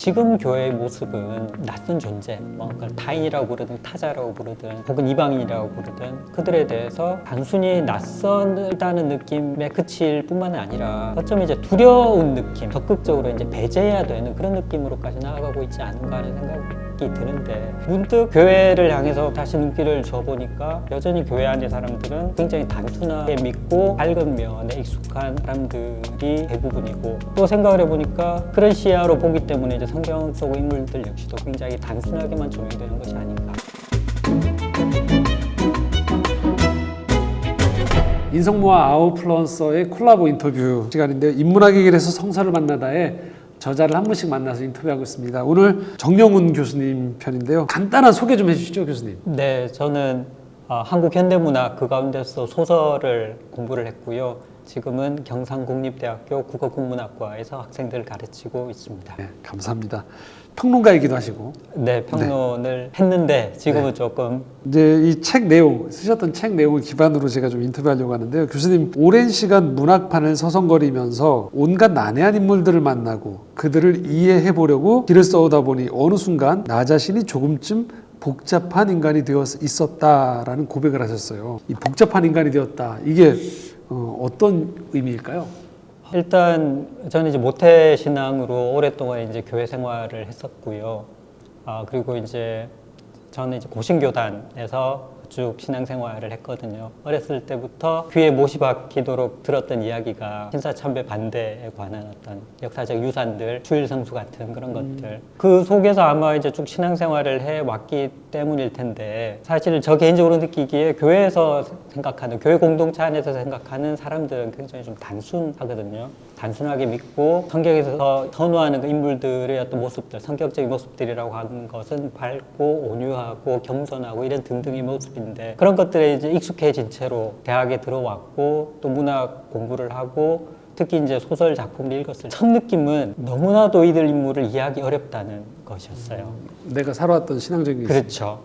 지금 교회의 모습은 낯선 존재, 그걸 타인이라고 부르든 타자라고 부르든 혹은 이방인이라고 부르든 그들에 대해서 단순히 낯선다는 느낌에 그칠 뿐만 아니라 어쩌면 이제 두려운 느낌, 적극적으로 이제 배제해야 되는 그런 느낌으로까지 나아가고 있지 않은가 하는 생각이 드는데, 문득 교회를 향해서 다시 눈길을 줘보니까 여전히 교회 안의 사람들은 굉장히 단순하게 믿고 밝은 면에 익숙한 사람들이 대부분이고, 또 생각을 해보니까 그런 시야로 보기 때문에 이제 성경 속 인물들 역시도 굉장히 단순하게만 조명되는 것이 아닌가. 인성모아 아웃플루언서의 콜라보 인터뷰 시간인데요. 인문학의 길에서 성서를 만나다에 저자를 한 분씩 만나서 인터뷰하고 있습니다. 오늘 정영훈 교수님 편인데요. 간단한 소개 좀 해주시죠, 교수님. 네, 저는 한국 현대문학 그 가운데서 소설을 공부를 했고요. 지금은 경상국립대학교 국어국문학과에서 학생들을 가르치고 있습니다. 네, 감사합니다. 평론가이기도 하시고. 네, 평론을 했는데 지금은 조금 이제 이 책 내용, 쓰셨던 책 내용을 기반으로 제가 좀 인터뷰하려고 하는데요. 교수님, 오랜 시간 문학판을 서성거리면서 온갖 난해한 인물들을 만나고 그들을 이해해 보려고 글을 써오다 보니 어느 순간 나 자신이 조금쯤 복잡한 인간이 되어 있었다라는 고백을 하셨어요. 이 복잡한 인간이 되었다, 이게 어떤 의미일까요? 일단 저는 이제 모태신앙으로 오랫동안 이제 교회 생활을 했었고요. 그리고 이제 저는 이제 고신교단에서 쭉 신앙생활을 했거든요. 어렸을 때부터 귀에 못이 박히도록 들었던 이야기가 신사참배 반대에 관한 어떤 역사적 유산들, 주일성수 같은 그런 것들, 그 속에서 아마 이제 쭉 신앙생활을 해왔기 때문일 텐데, 사실 저 개인적으로 느끼기에 교회에서 생각하는, 교회 공동체 안에서 생각하는 사람들은 굉장히 좀 단순하거든요. 단순하게 믿고 성경에서 선호하는 그 인물들의 어떤 모습들, 성격적인 모습들이라고 하는 것은 밝고 온유하고 겸손하고 이런 등등의 모습인데, 그런 것들에 이제 익숙해진 채로 대학에 들어왔고 또 문학 공부를 하고 특히 이제 소설 작품을 읽었을 첫 느낌은 너무나도 이들 인물을 이해하기 어렵다는 것이었어요. 내가 살아왔던 신앙적인 그렇죠.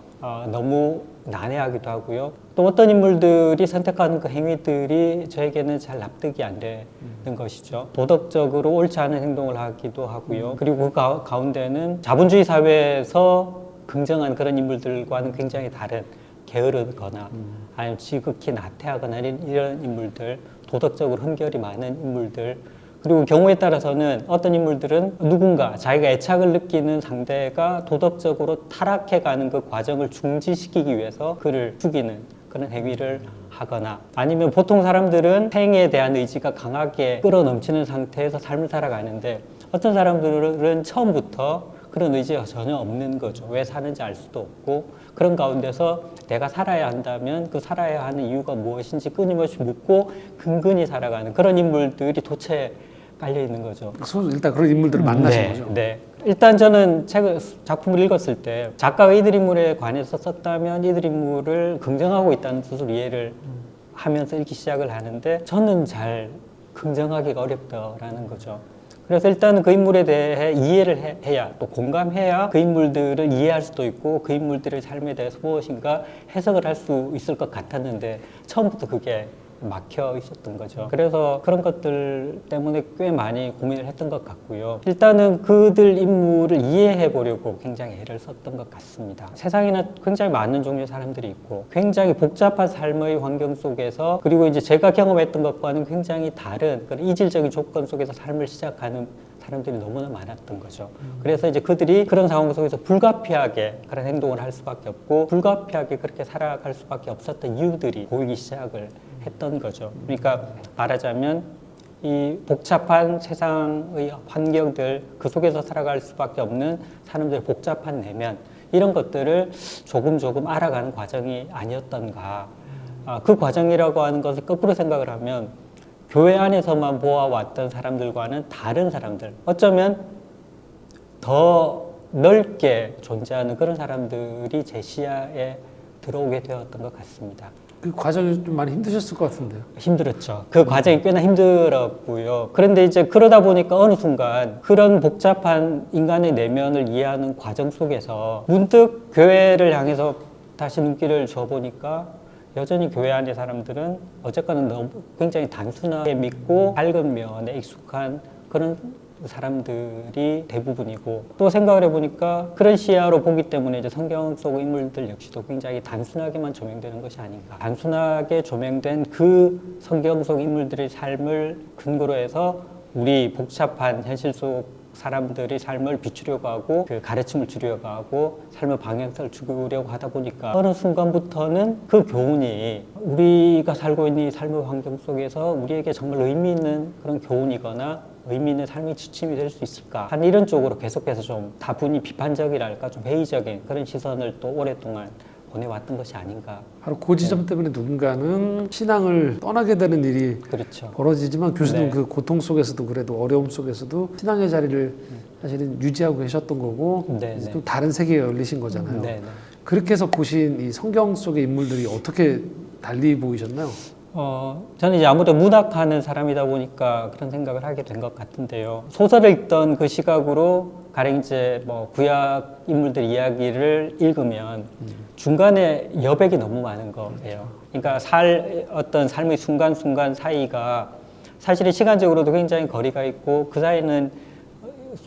너무 난해하기도 하고요. 또 어떤 인물들이 선택하는 그 행위들이 저에게는 잘 납득이 안 되는 것이죠. 도덕적으로 옳지 않은 행동을 하기도 하고요. 그리고 그 가운데는 자본주의 사회에서 긍정한 그런 인물들과는 굉장히 다른 게으르거나 아니면 지극히 나태하거나 이런 인물들, 도덕적으로 흠결이 많은 인물들, 그리고 경우에 따라서는 어떤 인물들은 누군가 자기가 애착을 느끼는 상대가 도덕적으로 타락해가는 그 과정을 중지시키기 위해서 그를 죽이는 그런 행위를 하거나, 아니면 보통 사람들은 생에 대한 의지가 강하게 끌어넘치는 상태에서 삶을 살아가는데 어떤 사람들은 처음부터 그런 의지가 전혀 없는 거죠. 왜 사는지 알 수도 없고, 그런 가운데서 내가 살아야 한다면 그 살아야 하는 이유가 무엇인지 끊임없이 묻고 근근히 살아가는 그런 인물들이 도처에 깔려 있는 거죠. 일단 그런 인물들을 만나신 네, 거죠. 네. 일단 저는 작품을 읽었을 때 작가가 이들 인물에 관해서 썼다면 이들 인물을 긍정하고 있다는 뜻으로 이해를 하면서 읽기 시작을 하는데, 저는 잘 긍정하기가 어렵다라는 거죠. 그래서 일단은 그 인물에 대해 이해를 해야, 또 공감해야 그 인물들을 이해할 수도 있고 그 인물들의 삶에 대해서 무엇인가 해석을 할 수 있을 것 같았는데 처음부터 그게 막혀 있었던 거죠. 그래서 그런 것들 때문에 꽤 많이 고민을 했던 것 같고요. 일단은 그들 인물을 이해해 보려고 굉장히 애를 썼던 것 같습니다. 세상에는 굉장히 많은 종류의 사람들이 있고 굉장히 복잡한 삶의 환경 속에서, 그리고 이제 제가 경험했던 것과는 굉장히 다른 그런 이질적인 조건 속에서 삶을 시작하는 사람들이 너무나 많았던 거죠. 그래서 이제 그들이 그런 상황 속에서 불가피하게 그런 행동을 할 수밖에 없고 불가피하게 그렇게 살아갈 수밖에 없었던 이유들이 보이기 시작을 했던 거죠. 그러니까 말하자면 이 복잡한 세상의 환경들, 그 속에서 살아갈 수밖에 없는 사람들의 복잡한 내면, 이런 것들을 조금 알아가는 과정이 아니었던가. 그 과정이라고 하는 것을 거꾸로 생각을 하면 교회 안에서만 보아왔던 사람들과는 다른 사람들, 어쩌면 더 넓게 존재하는 그런 사람들이 제 시야에 들어오게 되었던 것 같습니다. 그 과정이 좀 많이 힘드셨을 것 같은데요. 힘들었죠. 그 과정이 꽤나 힘들었고요. 그런데 이제 그러다 보니까 어느 순간 그런 복잡한 인간의 내면을 이해하는 과정 속에서 문득 교회를 향해서 다시 눈길을 줘보니까 여전히 교회 안의 사람들은 어쨌거나 굉장히 단순하게 믿고 밝은 면에 익숙한 그런 사람들이 대부분이고, 또 생각을 해보니까 그런 시야로 보기 때문에 이제 성경 속 인물들 역시도 굉장히 단순하게만 조명되는 것이 아닌가. 단순하게 조명된 그 성경 속 인물들의 삶을 근거로 해서 우리 복잡한 현실 속 사람들의 삶을 비추려고 하고 그 가르침을 주려고 하고 삶의 방향성을 주려고 하다 보니까 어느 순간부터는 그 교훈이 우리가 살고 있는 이 삶의 환경 속에서 우리에게 정말 의미 있는 그런 교훈이거나 의미 있는 삶의 지침이 될 수 있을까 하는 이런 쪽으로 계속해서 좀 다분히 비판적이랄까 좀 회의적인 그런 시선을 또 오랫동안 보내왔던 것이 아닌가. 바로 그 지점 때문에 누군가는 신앙을 떠나게 되는 일이 그렇죠. 벌어지지만 교수님 네. 그 고통 속에서도 그래도 어려움 속에서도 신앙의 자리를 사실은 유지하고 계셨던 거고 네, 이제 네. 또 다른 세계에 열리신 거잖아요. 네, 네. 그렇게 해서 보신 이 성경 속의 인물들이 어떻게 달리 보이셨나요? 저는 이제 아무래도 문학하는 사람이다 보니까 그런 생각을 하게 된 것 같은데요. 소설을 읽던 그 시각으로 가령 이제 뭐 구약 인물들 이야기를 읽으면 중간에 여백이 너무 많은 거예요. 그러니까 어떤 삶의 순간순간 사이가 사실은 시간적으로도 굉장히 거리가 있고 그 사이는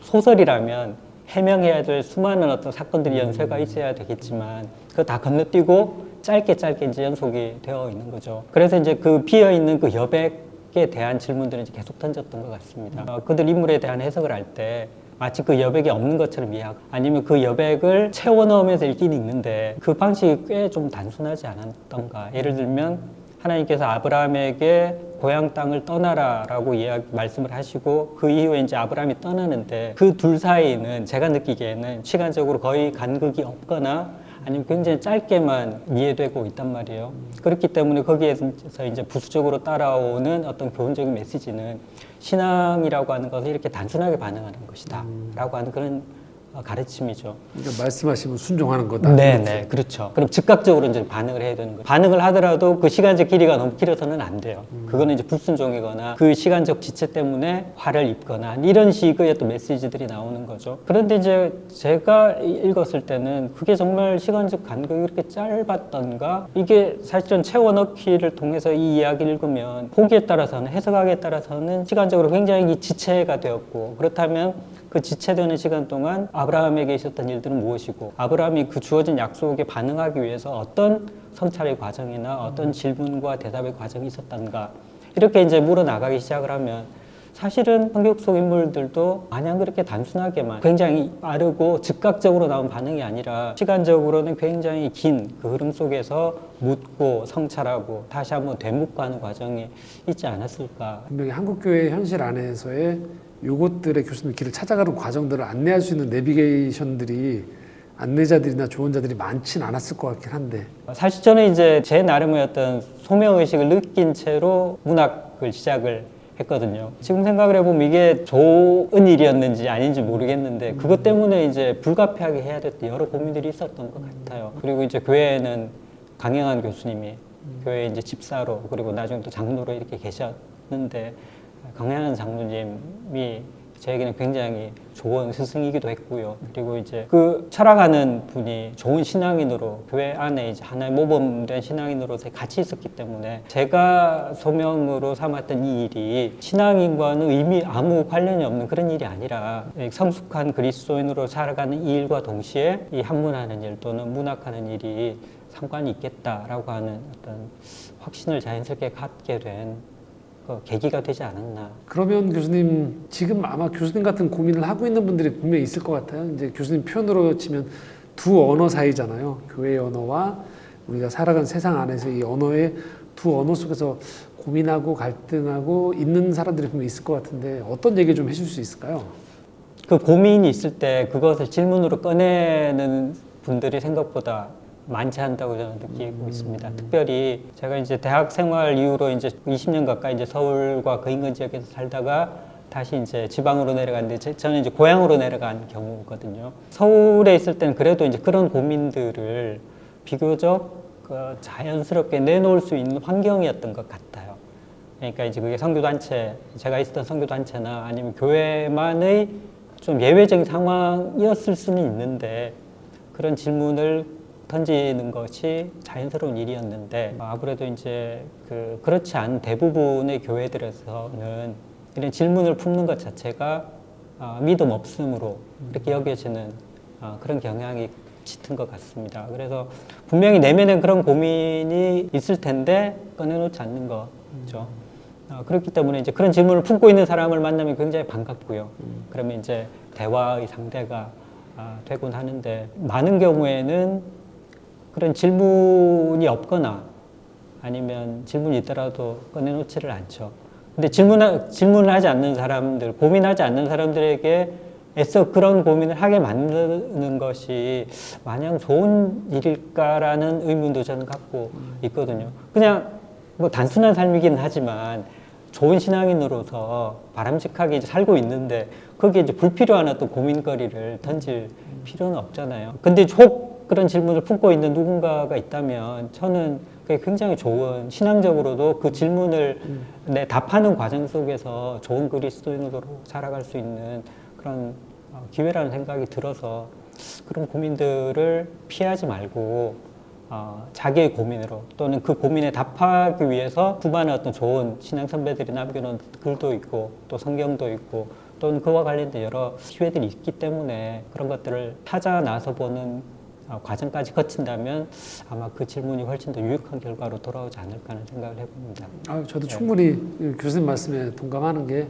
소설이라면 해명해야 될 수많은 어떤 사건들이 연쇄가 있어야 되겠지만 그거 다 건너뛰고 짧게 이제 연속이 되어 있는 거죠. 그래서 이제 그 비어 있는 그 여백에 대한 질문들은 이제 계속 던졌던 것 같습니다. 그들 인물에 대한 해석을 할 때 마치 그 여백이 없는 것처럼 이해하고 아니면 그 여백을 채워 넣으면서 읽긴 읽는데 그 방식이 꽤 좀 단순하지 않았던가. 예를 들면 하나님께서 아브라함에게 고향 땅을 떠나라라고 말씀을 하시고 그 이후에 이제 아브라함이 떠나는데 그 둘 사이는 제가 느끼기에는 시간적으로 거의 간극이 없거나 아니면 굉장히 짧게만 이해되고 있단 말이에요. 그렇기 때문에 거기에서 이제 부수적으로 따라오는 어떤 교훈적인 메시지는 신앙이라고 하는 것을 이렇게 단순하게 반응하는 것이다 라고 하는 그런 가르침이죠. 그러니까 말씀하시면 순종하는 거다. 네, 그렇죠. 그럼 즉각적으로 이제 반응을 해야 되는 거예요. 반응을 하더라도 그 시간적 길이가 너무 길어서는 안 돼요. 그거는 이제 불순종이거나 그 시간적 지체 때문에 화를 입거나 이런 식의 또 메시지들이 나오는 거죠. 그런데 이제 제가 읽었을 때는 그게 정말 시간적 간격이 그렇게 짧았던가? 이게 사실은 채워넣기를 통해서 이 이야기를 읽으면 보기에 따라서는 해석하기에 따라서는 시간적으로 굉장히 지체가 되었고 그렇다면 그 지체되는 시간 동안 아브라함에게 있었던 일들은 무엇이고 아브라함이 그 주어진 약속에 반응하기 위해서 어떤 성찰의 과정이나 어떤 질문과 대답의 과정이 있었던가 이렇게 이제 물어나가기 시작을 하면 사실은 성경 속 인물들도 마냥 그렇게 단순하게만 굉장히 빠르고 즉각적으로 나온 반응이 아니라 시간적으로는 굉장히 긴 그 흐름 속에서 묻고 성찰하고 다시 한번 되묻고 하는 과정이 있지 않았을까. 분명히 한국교회 현실 안에서의 요것들의 교수님 길을 찾아가는 과정들을 안내할 수 있는 내비게이션들이 안내자들이나 조언자들이 많진 않았을 것 같긴 한데 사실 저는 이제 제 나름의 어떤 소명의식을 느낀 채로 문학을 시작을 했거든요. 지금 생각을 해보면 이게 좋은 일이었는지 아닌지 모르겠는데 그것 때문에 이제 불가피하게 해야 됐던 여러 고민들이 있었던 것 같아요. 그리고 이제 교회에는 강영한 교수님이 교회 이제 집사로 그리고 나중에 또 장로로 이렇게 계셨는데 강영한 장로님이 저에게는 굉장히 좋은 스승이기도 했고요. 그리고 이제 그 철학하는 분이 좋은 신앙인으로 교회 안에 이제 하나의 모범된 신앙인으로서 같이 있었기 때문에 제가 소명으로 삼았던 이 일이 신앙인과는 아무 관련이 없는 그런 일이 아니라 성숙한 그리스도인으로 살아가는 이 일과 동시에 이 한문하는 일 또는 문학하는 일이 상관이 있겠다라고 하는 어떤 확신을 자연스럽게 갖게 된 계기가 되지 않았나. 그러면 교수님 지금 아마 교수님 같은 고민을 하고 있는 분들이 분명히 있을 것 같아요. 이제 교수님 표현으로 치면 두 언어 사이잖아요. 교회의 언어와 우리가 살아가는 세상 안에서 이 언어의 두 언어 속에서 고민하고 갈등하고 있는 사람들이 분명히 있을 것 같은데 어떤 얘기 좀 해줄 수 있을까요? 그 고민이 있을 때 그것을 질문으로 꺼내는 분들이 생각보다 많지 않다고 저는 느끼고 있습니다. 특별히 제가 이제 대학 생활 이후로 이제 20년 가까이 이제 서울과 그 인근 지역에서 살다가 다시 이제 지방으로 내려갔는데 저는 이제 고향으로 내려간 경우거든요. 서울에 있을 때는 그래도 이제 그런 고민들을 비교적 자연스럽게 내놓을 수 있는 환경이었던 것 같아요. 그러니까 이제 그게 선교단체, 제가 있었던 선교단체나 아니면 교회만의 좀 예외적인 상황이었을 수는 있는데 그런 질문을 던지는 것이 자연스러운 일이었는데 아무래도 이제 그렇지 않은 대부분의 교회들에서는 이런 질문을 품는 것 자체가 믿음 없음으로 이렇게 여겨지는 그런 경향이 짙은 것 같습니다. 그래서 분명히 내면에 그런 고민이 있을 텐데 꺼내놓지 않는 거죠. 그렇기 때문에 이제 그런 질문을 품고 있는 사람을 만나면 굉장히 반갑고요. 그러면 이제 대화의 상대가 되곤 하는데 많은 경우에는 그런 질문이 없거나 아니면 질문이 있더라도 꺼내놓지를 않죠. 근데 질문을 하지 않는 사람들, 고민하지 않는 사람들에게 애써 그런 고민을 하게 만드는 것이 마냥 좋은 일일까라는 의문도 저는 갖고 있거든요. 그냥 뭐 단순한 삶이긴 하지만 좋은 신앙인으로서 바람직하게 이제 살고 있는데 거기에 이제 불필요한 어떤 고민거리를 던질 필요는 없잖아요. 근데 혹 그런 질문을 품고 있는 누군가가 있다면 저는 그게 굉장히 좋은, 신앙적으로도 그 질문을 답하는 과정 속에서 좋은 그리스도인으로 자라갈 수 있는 그런 기회라는 생각이 들어서 그런 고민들을 피하지 말고 자기의 고민으로 또는 그 고민에 답하기 위해서 후반에 어떤 좋은 신앙 선배들이 남겨놓은 글도 있고 또 성경도 있고 또는 그와 관련된 여러 기회들이 있기 때문에 그런 것들을 찾아 나서 보는 과정까지 거친다면 아마 그 질문이 훨씬 더 유익한 결과로 돌아오지 않을까 하는 생각을 해봅니다. 저도 충분히 교수님 말씀에 동감하는 게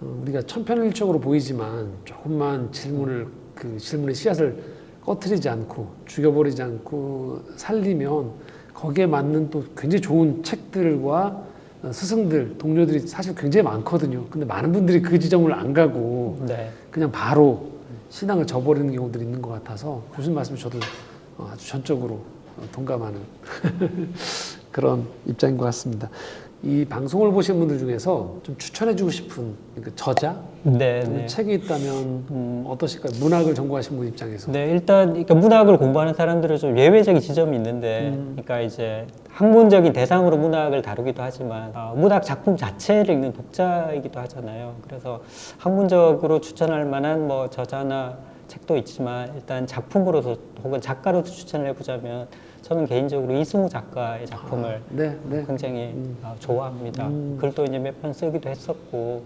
우리가 천편일적으로 보이지만 조금만 질문의 씨앗을 꺼트리지 않고 죽여버리지 않고 살리면 거기에 맞는 또 굉장히 좋은 책들과 스승들, 동료들이 사실 굉장히 많거든요. 근데 많은 분들이 그 지점을 안 가고 그냥 바로 신앙을 저버리는 경우들이 있는 것 같아서 교수님 말씀에 저도 아주 전적으로 동감하는 그런 입장인 것 같습니다. 이 방송을 보신 분들 중에서 좀 추천해주고 싶은 그 저자, 책이 있다면 어떠실까요? 문학을 전공하신 분 입장에서. 네, 일단 그러니까 문학을 공부하는 사람들은 좀 예외적인 지점이 있는데, 그러니까 이제 학문적인 대상으로 문학을 다루기도 하지만 문학 작품 자체를 읽는 독자이기도 하잖아요. 그래서 학문적으로 추천할 만한 뭐 저자나 책도 있지만 일단 작품으로서 혹은 작가로서 추천을 해보자면 저는 개인적으로 이승우 작가의 작품을 굉장히 좋아합니다. 글도 이제 몇 편 쓰기도 했었고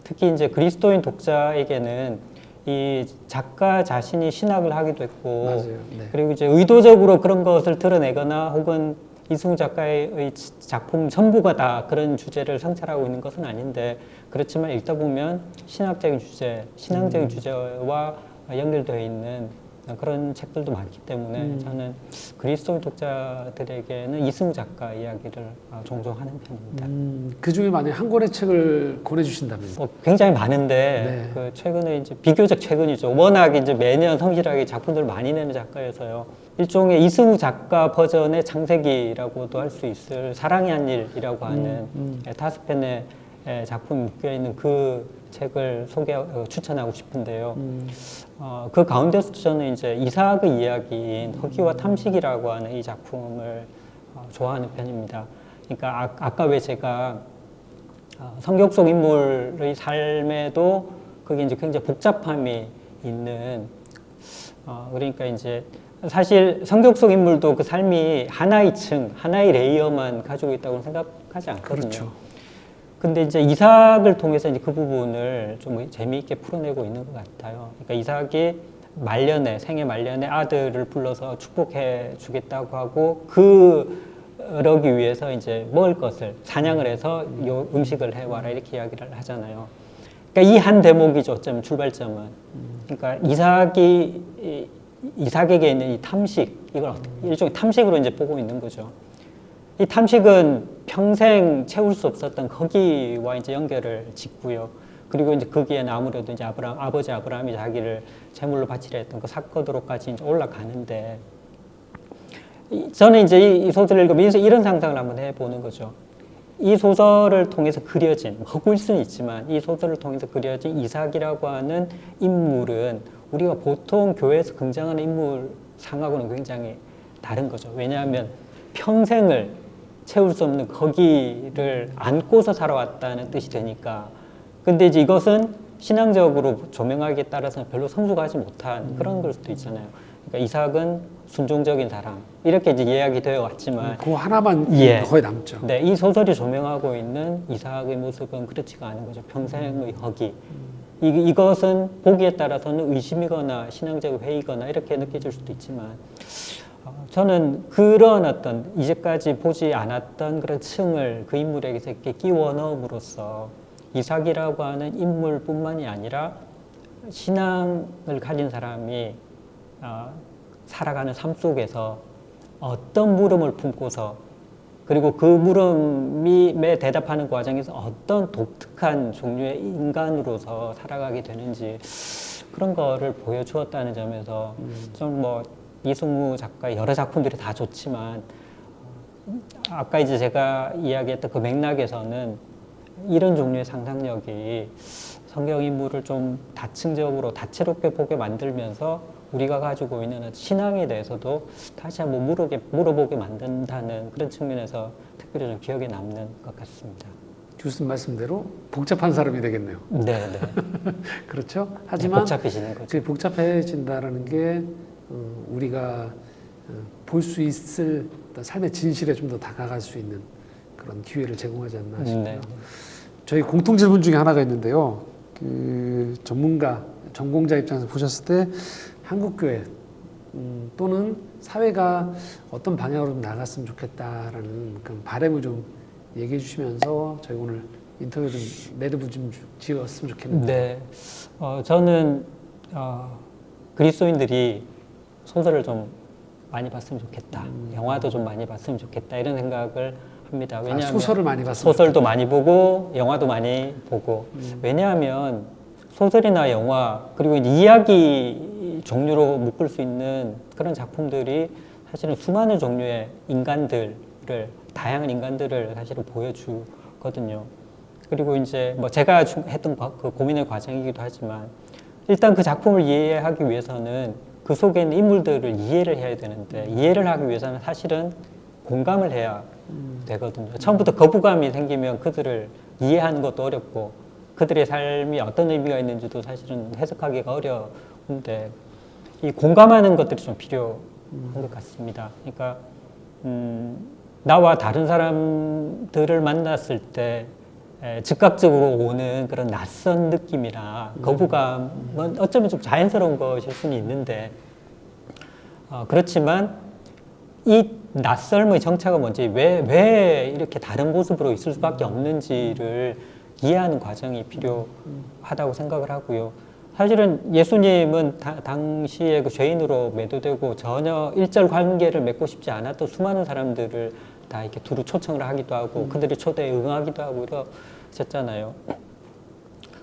특히 이제 그리스도인 독자에게는 이 작가 자신이 신학을 하기도 했고 그리고 이제 의도적으로 그런 것을 드러내거나 혹은 이승우 작가의 작품 전부가 다 그런 주제를 성찰하고 있는 것은 아닌데 그렇지만 읽다 보면 신학적인 주제, 신앙적인 주제와 연결되어 있는 그런 책들도 많기 때문에 저는 그리스도인 독자들에게는 이승우 작가 이야기를 종종 하는 편입니다. 그 중에 만약 한 권의 책을 권해주신다면? 굉장히 많은데 그 최근에 이제 비교적 최근이죠. 워낙 이제 매년 성실하게 작품들을 많이 내는 작가여서요. 일종의 이승우 작가 버전의 창세기라고도 할 수 있을 사랑이 한 일이라고 하는 5편의 작품이 묶여 있는 그 책을 추천하고 싶은데요. 그 가운데서 저는 이제 이삭의 이야기인 허기와 탐식이라고 하는 이 작품을 좋아하는 편입니다. 그러니까 아까 왜 제가 성경 속 인물의 삶에도 그게 이제 굉장히 복잡함이 있는 그러니까 이제 사실 성경 속 인물도 그 삶이 하나의 층, 하나의 레이어만 가지고 있다고 생각하지 않거든요. 그렇죠. 근데 이제 이삭을 통해서 이제 그 부분을 좀 재미있게 풀어내고 있는 것 같아요. 그러니까 이삭이 생애 말년에 아들을 불러서 축복해 주겠다고 하고 그러기 위해서 이제 먹을 것을 사냥을 해서 요 음식을 해와라 이렇게 이야기를 하잖아요. 그러니까 이 한 대목이죠. 어쩌면 출발점은. 그러니까 이삭에게 있는 이 탐식, 이걸 일종의 탐식으로 이제 보고 있는 거죠. 이 탐식은 평생 채울 수 없었던 거기와 이제 연결을 짓고요. 그리고 이제 거기에는 아무래도 이제 아버지 아브라함이 자기를 제물로 바치려 했던 그 사건으로까지 이제 올라가는데, 저는 이제 이 소설을 읽으면서 이런 상상을 한번 해보는 거죠. 이 소설을 통해서 그려진, 허구일 수는 있지만 이 소설을 통해서 그려진 이삭이라고 하는 인물은 우리가 보통 교회에서 등장하는 인물 상하고는 굉장히 다른 거죠. 왜냐하면 평생을 채울 수 없는 거기를 안고서 살아왔다는 뜻이 되니까. 근데 이제 이것은 신앙적으로 조명하기에 따라서는 별로 성숙하지 못한 그런 걸 수도 있잖아요. 그러니까 이삭은 순종적인 사람 이렇게 이제 이야기 되어 왔지만 그 하나만 거의 남죠. 네, 이 소설이 조명하고 있는 이삭의 모습은 그렇지가 않은 거죠. 평생의 허기. 이것은 보기에 따라서는 의심이거나 신앙적 회의거나 이렇게 느껴질 수도 있지만 저는 그런 어떤 이제까지 보지 않았던 그런 층을 그 인물에게서 이렇게 끼워 넣음으로써 이삭이라고 하는 인물뿐만이 아니라 신앙을 가진 사람이 살아가는 삶 속에서 어떤 물음을 품고서 그리고 그 물음에 대답하는 과정에서 어떤 독특한 종류의 인간으로서 살아가게 되는지 그런 거를 보여주었다는 점에서 좀 뭐 이승우 작가의 여러 작품들이 다 좋지만 아까 이제 제가 이야기했던 그 맥락에서는 이런 종류의 상상력이 성경 인물을 좀 다층적으로 다채롭게 보게 만들면서 우리가 가지고 있는 신앙에 대해서도 다시 한번 물어보게 만든다는 그런 측면에서 특별히 좀 기억에 남는 것 같습니다. 교수님 말씀대로 복잡한 사람이 되겠네요. 네, 네. 그렇죠? 하지만 복잡해지는 거죠. 그 복잡해진다라는 게 우리가 볼 수 있을 삶의 진실에 좀 더 다가갈 수 있는 그런 기회를 제공하지 않나 싶고요. 네. 저희 공통 질문 중에 하나가 있는데요. 그 전문가, 전공자 입장에서 보셨을 때 한국 교회 또는 사회가 어떤 방향으로 좀 나갔으면 좋겠다라는 그런 바람을 좀 얘기해 주시면서 저희 오늘 인터뷰 좀 매듭을 좀 지었으면 좋겠는데. 네, 저는 그리스도인들이 소설을 좀 많이 봤으면 좋겠다. 영화도 좀 많이 봤으면 좋겠다. 이런 생각을 합니다. 왜냐하면 소설을 많이 봤으면 소설도 많이 보고 영화도 많이 보고 왜냐하면 소설이나 영화 그리고 이야기 종류로 묶을 수 있는 그런 작품들이 사실은 수많은 종류의 인간들을 다양한 인간들을 사실은 보여주거든요. 그리고 이제 뭐 제가 했던 그 고민의 과정이기도 하지만 일단 그 작품을 이해하기 위해서는 그 속에 있는 인물들을 이해를 해야 되는데 이해를 하기 위해서는 사실은 공감을 해야 되거든요. 처음부터 거부감이 생기면 그들을 이해하는 것도 어렵고 그들의 삶이 어떤 의미가 있는지도 사실은 해석하기가 어려운데 이 공감하는 것들이 좀 필요한 것 같습니다. 그러니까 나와 다른 사람들을 만났을 때 즉각적으로 오는 그런 낯선 느낌이나 거부감은 어쩌면 좀 자연스러운 것일 수는 있는데 그렇지만 이 낯설음의 정체가 뭔지 왜 이렇게 다른 모습으로 있을 수밖에 없는지를 이해하는 과정이 필요하다고 생각을 하고요. 사실은 예수님은 당시에 그 죄인으로 매도되고 전혀 일절 관계를 맺고 싶지 않았던 수많은 사람들을 다 이렇게 두루 초청을 하기도 하고 그들의 초대에 응하기도 하고 이러셨잖아요.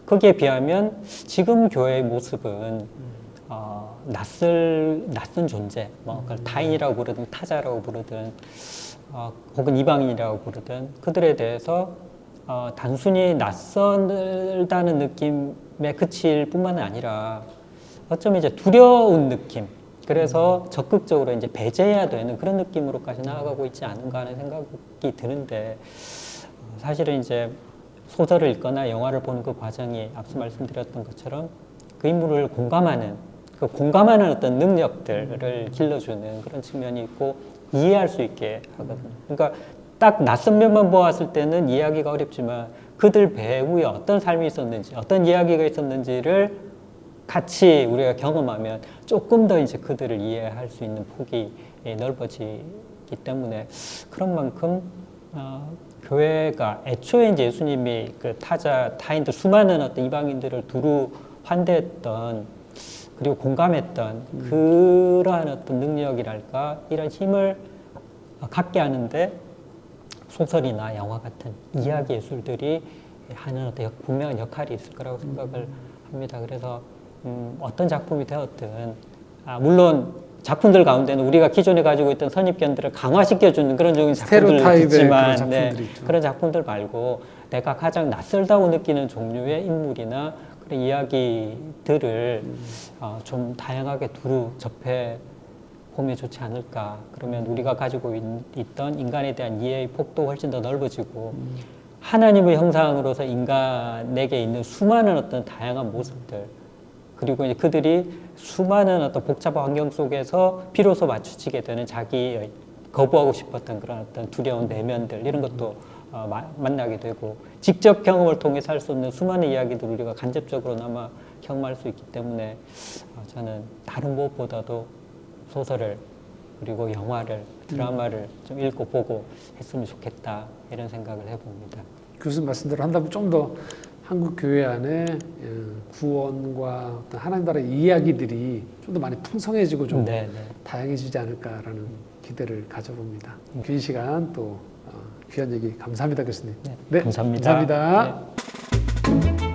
거기에 비하면 지금 교회의 모습은 낯선 존재, 뭐 그걸 타인이라고 부르든 타자라고 부르든 혹은 이방인이라고 부르든 그들에 대해서 단순히 낯설다는 느낌에 그칠 뿐만 아니라 어쩌면 이제 두려운 느낌, 그래서 적극적으로 이제 배제해야 되는 그런 느낌으로까지 나아가고 있지 않은가 하는 생각이 드는데 사실은 이제 소설을 읽거나 영화를 보는 그 과정이 앞서 말씀드렸던 것처럼 그 인물을 공감하는 그 공감하는 어떤 능력들을 길러주는 그런 측면이 있고 이해할 수 있게 하거든요. 그러니까 딱 낯선 면만 보았을 때는 이해하기가 어렵지만 그들 배후에 어떤 삶이 있었는지 어떤 이야기가 있었는지를 같이 우리가 경험하면 조금 더 이제 그들을 이해할 수 있는 폭이 넓어지기 때문에 그런 만큼 교회가 애초에 이제 예수님이 그 타인들 수많은 어떤 이방인들을 두루 환대했던 그리고 공감했던 그러한 어떤 능력이랄까 이런 힘을 갖게 하는데 소설이나 영화 같은 이야기 예술들이 하는 어떤 분명한 역할이 있을 거라고 생각을 합니다. 그래서 어떤 작품이 되었든 물론 작품들 가운데는 우리가 기존에 가지고 있던 선입견들을 강화시켜주는 그런 적인 작품들도 있지만 그런 작품들 말고 내가 가장 낯설다고 느끼는 종류의 인물이나 그런 이야기들을 좀 다양하게 두루 접해 보면 좋지 않을까. 그러면 우리가 가지고 있던 인간에 대한 이해의 폭도 훨씬 더 넓어지고 하나님의 형상으로서 인간에게 있는 수많은 어떤 다양한 모습들 그리고 이제 그들이 수많은 어떤 복잡한 환경 속에서 비로소 맞추지게 되는 자기의 거부하고 싶었던 그런 어떤 두려운 내면들 이런 것도 만나게 되고 직접 경험을 통해서 할 수 없는 수많은 이야기들을 우리가 간접적으로나마 경험할 수 있기 때문에 저는 다른 무엇보다도 소설을 그리고 영화를 드라마를 좀 읽고 보고 했으면 좋겠다 이런 생각을 해봅니다. 교수님 말씀대로 한다면 좀 더 한국 교회 안에 구원과 어떤 하나님 나라의 이야기들이 좀 더 많이 풍성해지고 좀 네, 네. 다양해지지 않을까라는 기대를 가져봅니다. 긴 시간 또 귀한 얘기 감사합니다, 교수님. 네, 감사합니다. 감사합니다. 네.